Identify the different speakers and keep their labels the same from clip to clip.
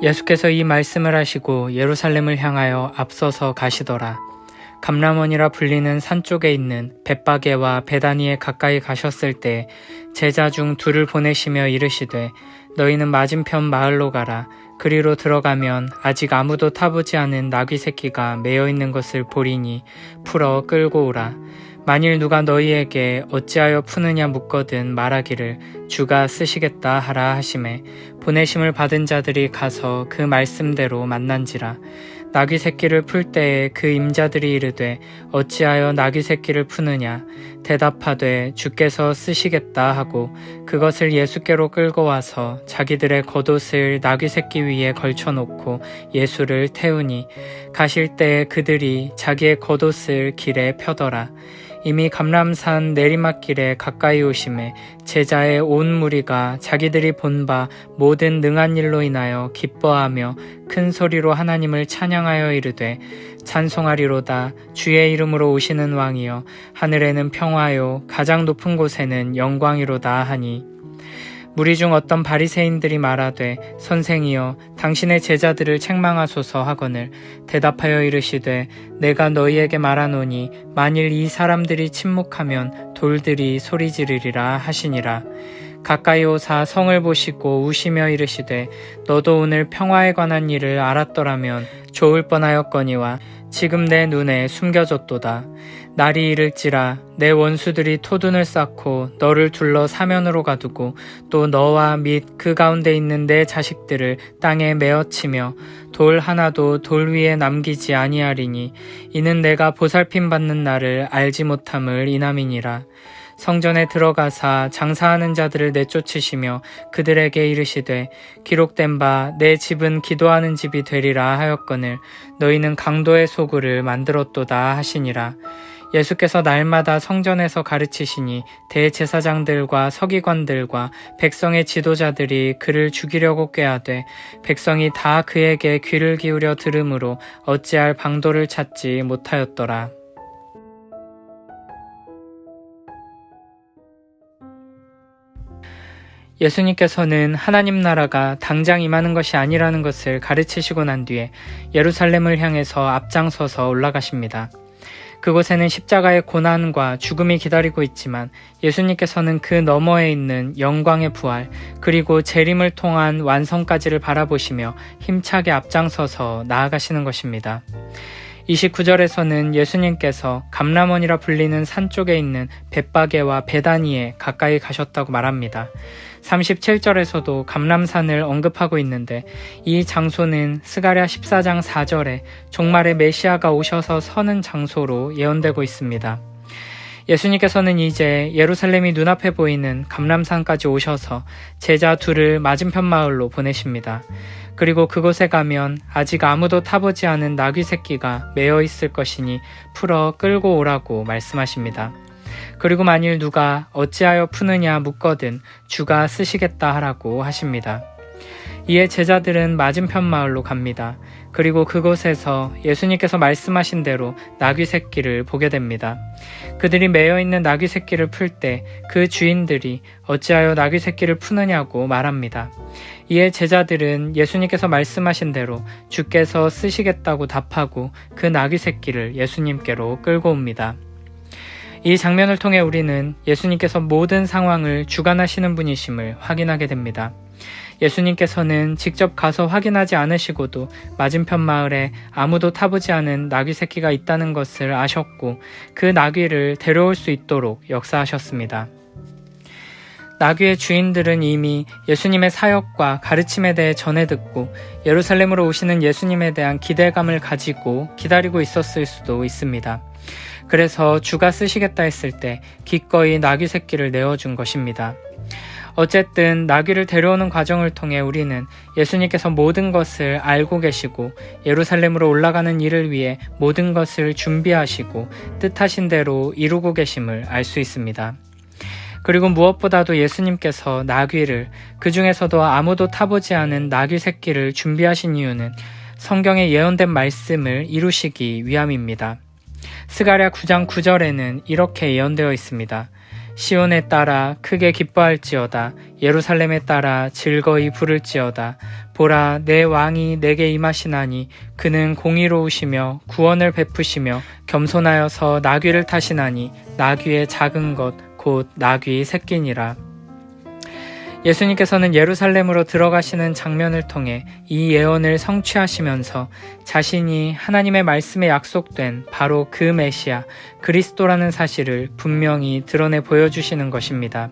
Speaker 1: 예수께서 이 말씀을 하시고 예루살렘을 향하여 앞서서 가시더라. 감람원이라 불리는 산 쪽에 있는 벳바게와 베다니에 가까이 가셨을 때 제자 중 둘을 보내시며 이르시되 너희는 맞은편 마을로 가라. 그리로 들어가면 아직 아무도 타보지 않은 나귀 새끼가 매여 있는 것을 보리니 풀어 끌고 오라. 만일 누가 너희에게 어찌하여 푸느냐 묻거든 말하기를 주가 쓰시겠다 하라 하시매 보내심을 받은 자들이 가서 그 말씀대로 만난지라. 나귀 새끼를 풀 때에 그 임자들이 이르되 어찌하여 나귀 새끼를 푸느냐 대답하되 주께서 쓰시겠다 하고 그것을 예수께로 끌고 와서 자기들의 겉옷을 나귀 새끼 위에 걸쳐놓고 예수를 태우니 가실 때에 그들이 자기의 겉옷을 길에 펴더라. 이미 감람산 내리막길에 가까이 오심에 제자의 온 무리가 자기들이 본 바 모든 능한 일로 인하여 기뻐하며 큰 소리로 하나님을 찬양하여 이르되 찬송하리로다. 주의 이름으로 오시는 왕이여 하늘에는 평화요 가장 높은 곳에는 영광이로다 하니 무리 중 어떤 바리새인들이 말하되 선생이여 당신의 제자들을 책망하소서 하거늘 대답하여 이르시되 내가 너희에게 말하노니 만일 이 사람들이 침묵하면 돌들이 소리 지르리라 하시니라. 가까이 오사 성을 보시고 우시며 이르시되 너도 오늘 평화에 관한 일을 알았더라면 좋을 뻔하였거니와 지금 내 눈에 숨겨졌도다. 날이 이를지라 내 원수들이 토둔을 쌓고 너를 둘러 사면으로 가두고 또 너와 및 그 가운데 있는 내 자식들을 땅에 메어치며 돌 하나도 돌 위에 남기지 아니하리니 이는 내가 보살핌 받는 날을 알지 못함을 인함이니라. 성전에 들어가사 장사하는 자들을 내쫓으시며 그들에게 이르시되 기록된 바 내 집은 기도하는 집이 되리라 하였거늘 너희는 강도의 소굴을 만들었도다 하시니라. 예수께서 날마다 성전에서 가르치시니 대제사장들과 서기관들과 백성의 지도자들이 그를 죽이려고 꾀하되 백성이 다 그에게 귀를 기울여 들으므로 어찌할 방도를 찾지 못하였더라. 예수님께서는 하나님 나라가 당장 임하는 것이 아니라는 것을 가르치시고 난 뒤에 예루살렘을 향해서 앞장서서 올라가십니다. 그곳에는 십자가의 고난과 죽음이 기다리고 있지만 예수님께서는 그 너머에 있는 영광의 부활 그리고 재림을 통한 완성까지를 바라보시며 힘차게 앞장서서 나아가시는 것입니다. 29절에서는 예수님께서 감람원이라 불리는 산 쪽에 있는 벳바게와 베다니에 가까이 가셨다고 말합니다. 37절에서도 감람산을 언급하고 있는데 이 장소는 스가랴 14장 4절에 종말의 메시아가 오셔서 서는 장소로 예언되고 있습니다. 예수님께서는 이제 예루살렘이 눈앞에 보이는 감람산까지 오셔서 제자 둘을 맞은편 마을로 보내십니다. 그리고 그곳에 가면 아직 아무도 타보지 않은 나귀 새끼가 매어 있을 것이니 풀어 끌고 오라고 말씀하십니다. 그리고 만일 누가 어찌하여 푸느냐 묻거든 주가 쓰시겠다 하라고 하십니다. 이에 제자들은 맞은편 마을로 갑니다. 그리고 그곳에서 예수님께서 말씀하신 대로 나귀 새끼를 보게 됩니다. 그들이 매여 있는 나귀 새끼를 풀 때 그 주인들이 어찌하여 나귀 새끼를 푸느냐고 말합니다. 이에 제자들은 예수님께서 말씀하신 대로 주께서 쓰시겠다고 답하고 그 나귀 새끼를 예수님께로 끌고 옵니다. 이 장면을 통해 우리는 예수님께서 모든 상황을 주관하시는 분이심을 확인하게 됩니다. 예수님께서는 직접 가서 확인하지 않으시고도 맞은편 마을에 아무도 타보지 않은 나귀 새끼가 있다는 것을 아셨고 그 나귀를 데려올 수 있도록 역사하셨습니다. 나귀의 주인들은 이미 예수님의 사역과 가르침에 대해 전해 듣고 예루살렘으로 오시는 예수님에 대한 기대감을 가지고 기다리고 있었을 수도 있습니다. 그래서 주가 쓰시겠다 했을 때 기꺼이 나귀 새끼를 내어준 것입니다. 어쨌든 나귀를 데려오는 과정을 통해 우리는 예수님께서 모든 것을 알고 계시고 예루살렘으로 올라가는 일을 위해 모든 것을 준비하시고 뜻하신 대로 이루고 계심을 알 수 있습니다. 그리고 무엇보다도 예수님께서 나귀를, 그 중에서도 아무도 타보지 않은 나귀 새끼를 준비하신 이유는 성경에 예언된 말씀을 이루시기 위함입니다. 스가랴 9장 9절에는 이렇게 예언되어 있습니다. 시온에 따라 크게 기뻐할지어다. 예루살렘에 따라 즐거이 부를지어다. 보라, 내 왕이 내게 임하시나니 그는 공의로우시며 구원을 베푸시며 겸손하여서 나귀를 타시나니 나귀의 작은 것 곧 나귀 새끼니라. 예수님께서는 예루살렘으로 들어가시는 장면을 통해 이 예언을 성취하시면서 자신이 하나님의 말씀에 약속된 바로 그 메시아 그리스도라는 사실을 분명히 드러내 보여주시는 것입니다.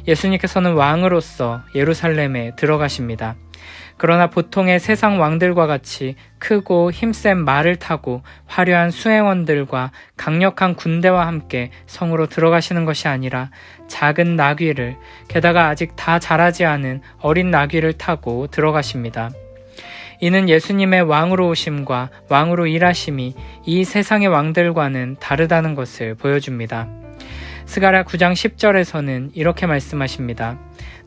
Speaker 1: 예수님께서는 왕으로서 예루살렘에 들어가십니다. 그러나 보통의 세상 왕들과 같이 크고 힘센 말을 타고 화려한 수행원들과 강력한 군대와 함께 성으로 들어가시는 것이 아니라 작은 나귀를, 게다가 아직 다 자라지 않은 어린 나귀를 타고 들어가십니다. 이는 예수님의 왕으로 오심과 왕으로 일하심이 이 세상의 왕들과는 다르다는 것을 보여줍니다. 스가랴 9장 10절에서는 이렇게 말씀하십니다.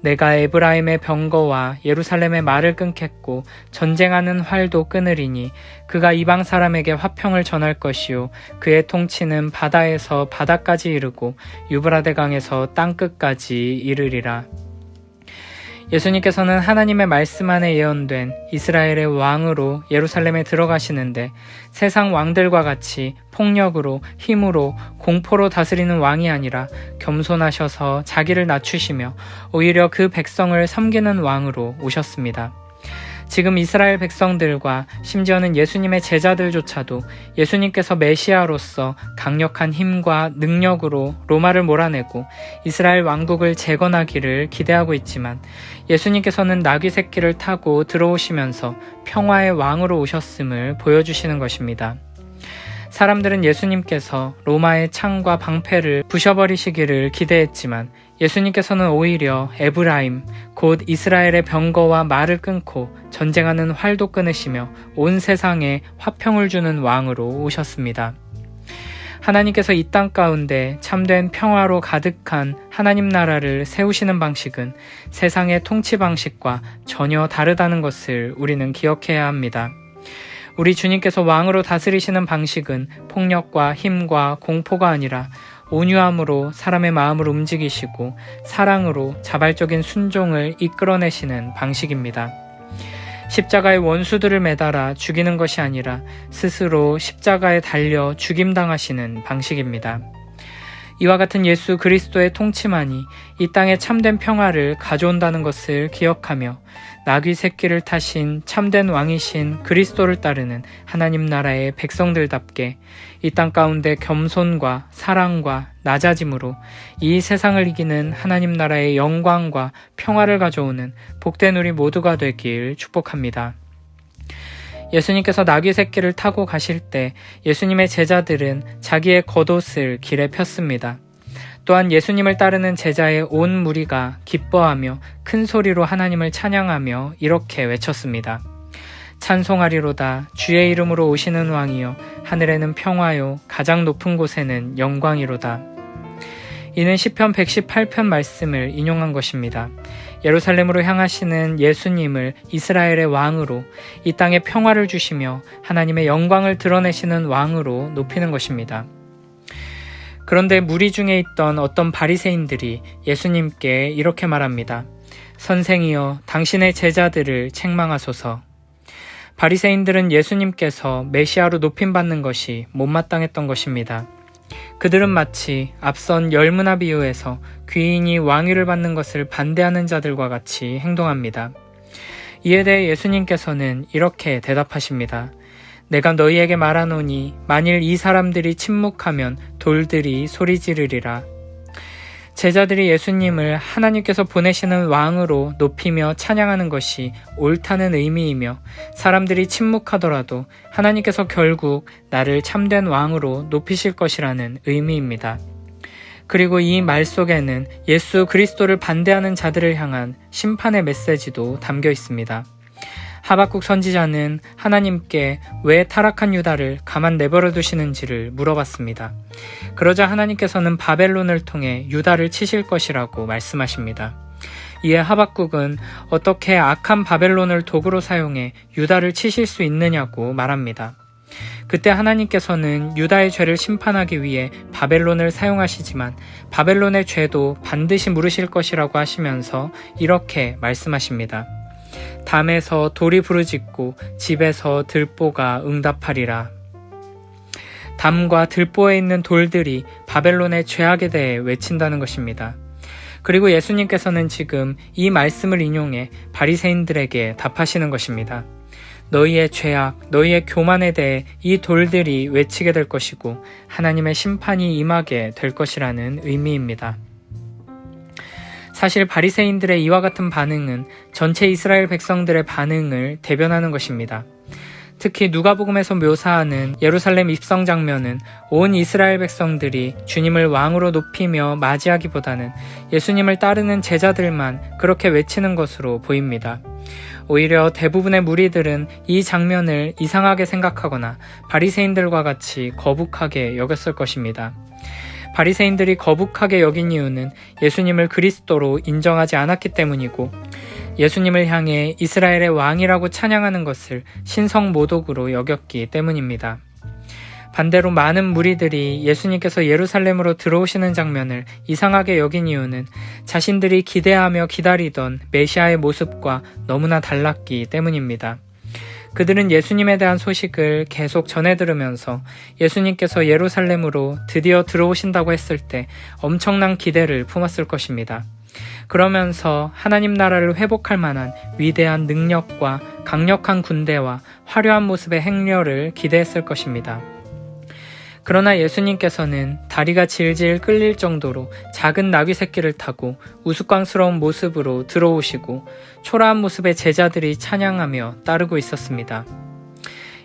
Speaker 1: 내가 에브라임의 병거와 예루살렘의 말을 끊겠고 전쟁하는 활도 끊으리니 그가 이방 사람에게 화평을 전할 것이요 그의 통치는 바다에서 바다까지 이르고 유브라데 강에서 땅끝까지 이르리라. 예수님께서는 하나님의 말씀 안에 예언된 이스라엘의 왕으로 예루살렘에 들어가시는데 세상 왕들과 같이 폭력으로, 힘으로, 공포로 다스리는 왕이 아니라 겸손하셔서 자기를 낮추시며 오히려 그 백성을 섬기는 왕으로 오셨습니다. 지금 이스라엘 백성들과 심지어는 예수님의 제자들조차도 예수님께서 메시아로서 강력한 힘과 능력으로 로마를 몰아내고 이스라엘 왕국을 재건하기를 기대하고 있지만 예수님께서는 나귀 새끼를 타고 들어오시면서 평화의 왕으로 오셨음을 보여주시는 것입니다. 사람들은 예수님께서 로마의 창과 방패를 부셔버리시기를 기대했지만 예수님께서는 오히려 에브라임, 곧 이스라엘의 병거와 말을 끊고 전쟁하는 활도 끊으시며 온 세상에 화평을 주는 왕으로 오셨습니다. 하나님께서 이 땅 가운데 참된 평화로 가득한 하나님 나라를 세우시는 방식은 세상의 통치 방식과 전혀 다르다는 것을 우리는 기억해야 합니다. 우리 주님께서 왕으로 다스리시는 방식은 폭력과 힘과 공포가 아니라 온유함으로 사람의 마음을 움직이시고 사랑으로 자발적인 순종을 이끌어내시는 방식입니다. 십자가의 원수들을 매달아 죽이는 것이 아니라 스스로 십자가에 달려 죽임당하시는 방식입니다. 이와 같은 예수 그리스도의 통치만이 이 땅에 참된 평화를 가져온다는 것을 기억하며 나귀 새끼를 타신 참된 왕이신 그리스도를 따르는 하나님 나라의 백성들답게 이 땅 가운데 겸손과 사랑과 낮아짐으로 이 세상을 이기는 하나님 나라의 영광과 평화를 가져오는 복된 우리 모두가 되길 축복합니다. 예수님께서 나귀 새끼를 타고 가실 때 예수님의 제자들은 자기의 겉옷을 길에 폈습니다. 또한 예수님을 따르는 제자의 온 무리가 기뻐하며 큰 소리로 하나님을 찬양하며 이렇게 외쳤습니다. 찬송하리로다 주의 이름으로 오시는 왕이여 하늘에는 평화요 가장 높은 곳에는 영광이로다. 이는 시편 118편 말씀을 인용한 것입니다. 예루살렘으로 향하시는 예수님을 이스라엘의 왕으로 이 땅에 평화를 주시며 하나님의 영광을 드러내시는 왕으로 높이는 것입니다. 그런데 무리 중에 있던 어떤 바리새인들이 예수님께 이렇게 말합니다. 선생이여 당신의 제자들을 책망하소서. 바리새인들은 예수님께서 메시아로 높임받는 것이 못마땅했던 것입니다. 그들은 마치 앞선 열문화 비유에서 귀인이 왕위를 받는 것을 반대하는 자들과 같이 행동합니다. 이에 대해 예수님께서는 이렇게 대답하십니다. 내가 너희에게 말하노니 만일 이 사람들이 침묵하면 돌들이 소리 지르리라. 제자들이 예수님을 하나님께서 보내시는 왕으로 높이며 찬양하는 것이 옳다는 의미이며 사람들이 침묵하더라도 하나님께서 결국 나를 참된 왕으로 높이실 것이라는 의미입니다. 그리고 이 말 속에는 예수 그리스도를 반대하는 자들을 향한 심판의 메시지도 담겨 있습니다. 하박국 선지자는 하나님께 왜 타락한 유다를 가만 내버려 두시는지를 물어봤습니다. 그러자 하나님께서는 바벨론을 통해 유다를 치실 것이라고 말씀하십니다. 이에 하박국은 어떻게 악한 바벨론을 도구로 사용해 유다를 치실 수 있느냐고 말합니다. 그때 하나님께서는 유다의 죄를 심판하기 위해 바벨론을 사용하시지만 바벨론의 죄도 반드시 물으실 것이라고 하시면서 이렇게 말씀하십니다. 담에서 돌이 부르짖고 집에서 들보가 응답하리라. 담과 들보에 있는 돌들이 바벨론의 죄악에 대해 외친다는 것입니다. 그리고 예수님께서는 지금 이 말씀을 인용해 바리새인들에게 답하시는 것입니다. 너희의 죄악, 너희의 교만에 대해 이 돌들이 외치게 될 것이고 하나님의 심판이 임하게 될 것이라는 의미입니다. 사실 바리새인들의 이와 같은 반응은 전체 이스라엘 백성들의 반응을 대변하는 것입니다. 특히 누가복음에서 묘사하는 예루살렘 입성 장면은 온 이스라엘 백성들이 주님을 왕으로 높이며 맞이하기보다는 예수님을 따르는 제자들만 그렇게 외치는 것으로 보입니다. 오히려 대부분의 무리들은 이 장면을 이상하게 생각하거나 바리새인들과 같이 거북하게 여겼을 것입니다. 바리새인들이 거북하게 여긴 이유는 예수님을 그리스도로 인정하지 않았기 때문이고 예수님을 향해 이스라엘의 왕이라고 찬양하는 것을 신성모독으로 여겼기 때문입니다. 반대로 많은 무리들이 예수님께서 예루살렘으로 들어오시는 장면을 이상하게 여긴 이유는 자신들이 기대하며 기다리던 메시아의 모습과 너무나 달랐기 때문입니다. 그들은 예수님에 대한 소식을 계속 전해 들으면서 예수님께서 예루살렘으로 드디어 들어오신다고 했을 때 엄청난 기대를 품었을 것입니다. 그러면서 하나님 나라를 회복할 만한 위대한 능력과 강력한 군대와 화려한 모습의 행렬을 기대했을 것입니다. 그러나 예수님께서는 다리가 질질 끌릴 정도로 작은 나귀 새끼를 타고 우스꽝스러운 모습으로 들어오시고 초라한 모습의 제자들이 찬양하며 따르고 있었습니다.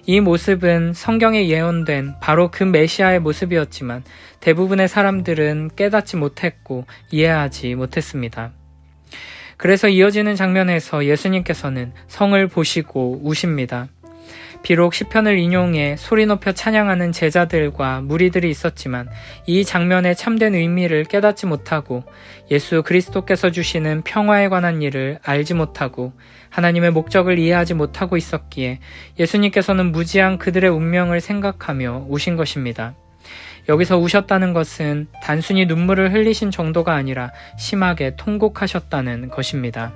Speaker 1: 이 모습은 성경에 예언된 바로 그 메시아의 모습이었지만 대부분의 사람들은 깨닫지 못했고 이해하지 못했습니다. 그래서 이어지는 장면에서 예수님께서는 성을 보시고 우십니다. 비록 시편을 인용해 소리 높여 찬양하는 제자들과 무리들이 있었지만 이 장면의 참된 의미를 깨닫지 못하고 예수 그리스도께서 주시는 평화에 관한 일을 알지 못하고 하나님의 목적을 이해하지 못하고 있었기에 예수님께서는 무지한 그들의 운명을 생각하며 우신 것입니다. 여기서 우셨다는 것은 단순히 눈물을 흘리신 정도가 아니라 심하게 통곡하셨다는 것입니다.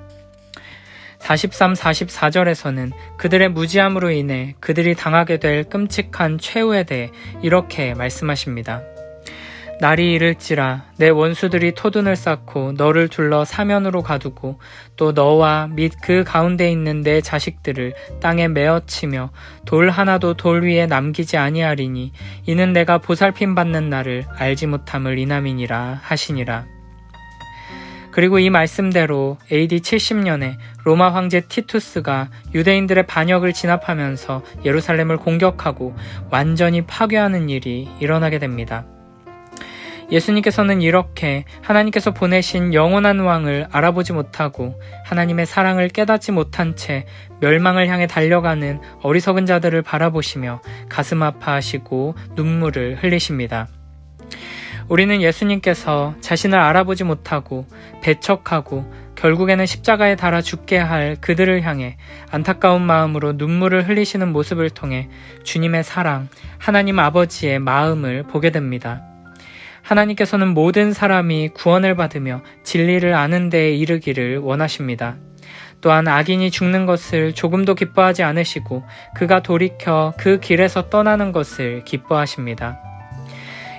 Speaker 1: 43, 44절에서는 그들의 무지함으로 인해 그들이 당하게 될 끔찍한 최후에 대해 이렇게 말씀하십니다. 날이 이를지라 내 원수들이 토둔을 쌓고 너를 둘러 사면으로 가두고 또 너와 및 그 가운데 있는 내 자식들을 땅에 메어치며 돌 하나도 돌 위에 남기지 아니하리니 이는 내가 보살핌 받는 날을 알지 못함을 인함이니라 하시니라. 그리고 이 말씀대로 AD 70년에 로마 황제 티투스가 유대인들의 반역을 진압하면서 예루살렘을 공격하고 완전히 파괴하는 일이 일어나게 됩니다. 예수님께서는 이렇게 하나님께서 보내신 영원한 왕을 알아보지 못하고 하나님의 사랑을 깨닫지 못한 채 멸망을 향해 달려가는 어리석은 자들을 바라보시며 가슴 아파하시고 눈물을 흘리십니다. 우리는 예수님께서 자신을 알아보지 못하고 배척하고 결국에는 십자가에 달아 죽게 할 그들을 향해 안타까운 마음으로 눈물을 흘리시는 모습을 통해 주님의 사랑, 하나님 아버지의 마음을 보게 됩니다. 하나님께서는 모든 사람이 구원을 받으며 진리를 아는 데에 이르기를 원하십니다. 또한 악인이 죽는 것을 조금도 기뻐하지 않으시고 그가 돌이켜 그 길에서 떠나는 것을 기뻐하십니다.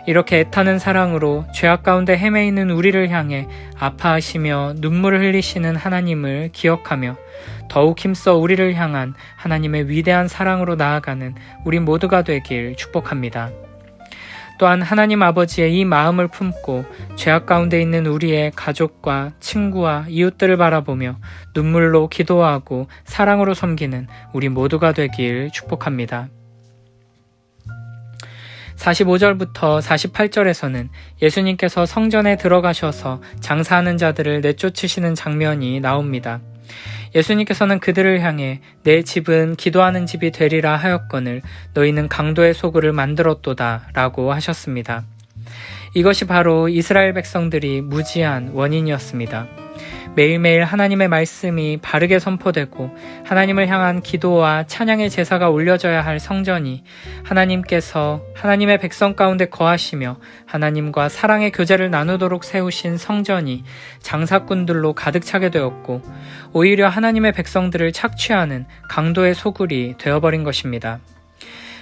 Speaker 1: 이렇게 애타는 사랑으로 죄악 가운데 헤매 있는 우리를 향해 아파하시며 눈물을 흘리시는 하나님을 기억하며 더욱 힘써 우리를 향한 하나님의 위대한 사랑으로 나아가는 우리 모두가 되길 축복합니다. 또한 하나님 아버지의 이 마음을 품고 죄악 가운데 있는 우리의 가족과 친구와 이웃들을 바라보며 눈물로 기도하고 사랑으로 섬기는 우리 모두가 되길 축복합니다. 45절부터 48절에서는 예수님께서 성전에 들어가셔서 장사하는 자들을 내쫓으시는 장면이 나옵니다. 예수님께서는 그들을 향해 내 집은 기도하는 집이 되리라 하였거늘 너희는 강도의 소굴을 만들었도다 라고 하셨습니다. 이것이 바로 이스라엘 백성들이 무지한 원인이었습니다. 매일매일 하나님의 말씀이 바르게 선포되고 하나님을 향한 기도와 찬양의 제사가 올려져야 할 성전이 하나님께서 하나님의 백성 가운데 거하시며 하나님과 사랑의 교제를 나누도록 세우신 성전이 장사꾼들로 가득 차게 되었고 오히려 하나님의 백성들을 착취하는 강도의 소굴이 되어버린 것입니다.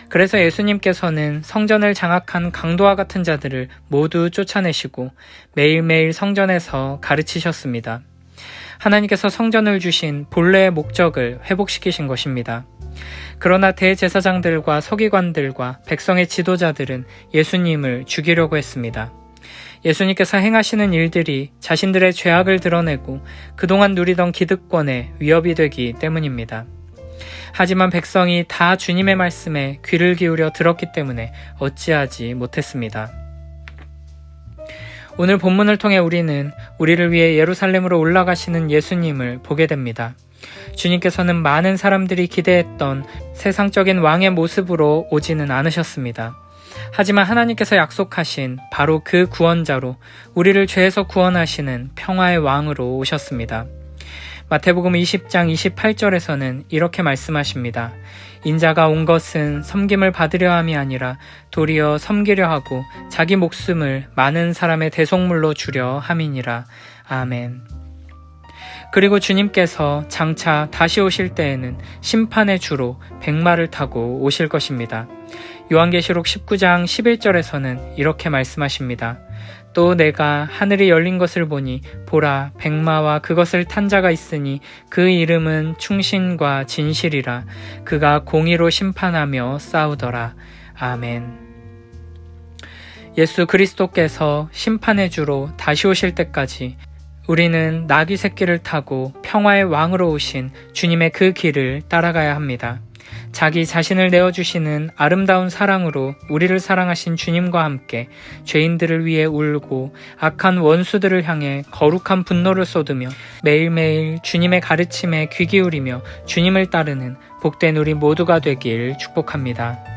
Speaker 1: 그래서 예수님께서는 성전을 장악한 강도와 같은 자들을 모두 쫓아내시고 매일매일 성전에서 가르치셨습니다. 하나님께서 성전을 주신 본래의 목적을 회복시키신 것입니다. 그러나 대제사장들과 서기관들과 백성의 지도자들은 예수님을 죽이려고 했습니다. 예수님께서 행하시는 일들이 자신들의 죄악을 드러내고 그동안 누리던 기득권에 위협이 되기 때문입니다. 하지만 백성이 다 주님의 말씀에 귀를 기울여 들었기 때문에 어찌하지 못했습니다. 오늘 본문을 통해 우리는 우리를 위해 예루살렘으로 올라가시는 예수님을 보게 됩니다. 주님께서는 많은 사람들이 기대했던 세상적인 왕의 모습으로 오지는 않으셨습니다. 하지만 하나님께서 약속하신 바로 그 구원자로 우리를 죄에서 구원하시는 평화의 왕으로 오셨습니다. 마태복음 20장 28절에서는 이렇게 말씀하십니다. 인자가 온 것은 섬김을 받으려 함이 아니라 도리어 섬기려 하고 자기 목숨을 많은 사람의 대속물로 주려 함이니라. 아멘. 그리고 주님께서 장차 다시 오실 때에는 심판의 주로 백마를 타고 오실 것입니다. 요한계시록 19장 11절에서는 이렇게 말씀하십니다. 또 내가 하늘이 열린 것을 보니 보라 백마와 그것을 탄 자가 있으니 그 이름은 충신과 진실이라. 그가 공의로 심판하며 싸우더라. 아멘. 예수 그리스도께서 심판의 주로 다시 오실 때까지 우리는 나귀 새끼를 타고 평화의 왕으로 오신 주님의 그 길을 따라가야 합니다. 자기 자신을 내어주시는 아름다운 사랑으로 우리를 사랑하신 주님과 함께 죄인들을 위해 울고 악한 원수들을 향해 거룩한 분노를 쏟으며 매일매일 주님의 가르침에 귀 기울이며 주님을 따르는 복된 우리 모두가 되길 축복합니다.